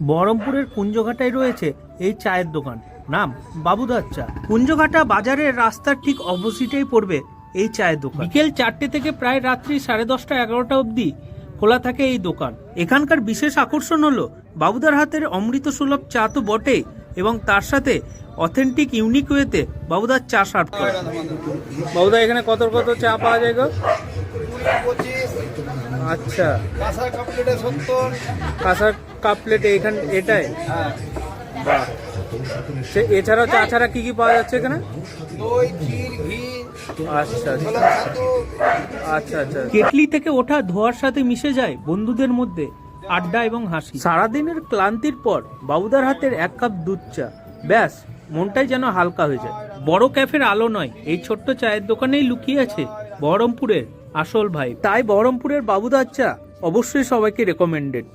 বহরমপুরের কুঞ্জঘাটায় রয়েছে এই চায়ের দোকান, নাম বাবুদার চা। কুঞ্জঘাটা বাজারের রাস্তার ঠিক অপোজিটেই পড়বে এই চায়ের দোকান। বিকেল 4টে থেকে প্রায় রাত্রি 10:30 11টা অবধি খোলা থাকে এই দোকান। এখানকার বিশেষ আকর্ষণ হলো বাবুদার হাতের অমৃত সুলভ চা তো বটেই, এবং তার সাথে অথেন্টিক ইউনিক ওয়েতে বাবুদার চা সার্ভ করে। বাবুদা, এখানে কত কত চা পাওয়া যায় গো? 25, আচ্ছা, কাঁচা কাপলেটে 70। কাঁচা কাপ প্লেটে এটাই? হ্যাঁ, বাহ। এছাড়াও চা ছাড়া কি কি পাওয়া যাচ্ছে এখানে? দই, ক্ষীর, ঘি, আচ্ছা ছোলা ছাতু। আচ্ছা আচ্ছা। কেটলি থেকে ওঠা ধোয়ার সাথে মিশে যায় বন্ধুদের মধ্যে আড্ডা এবং হাসি। সারাদিনের ক্লান্তির পর বাবুদার হাতের 1 কাপ দুধ চা, ব্যাস মনটাই যেন হালকা হয়ে যায়। বড় ক্যাফের আলো নয়, এই ছোট্ট চায়ের দোকানেই লুকিয়ে আছে বহরমপুরের আসল ভাই। তাই বহরমপুরের বাবুদার চা অবশ্যই সবাইকে রেকমেন্ডেড।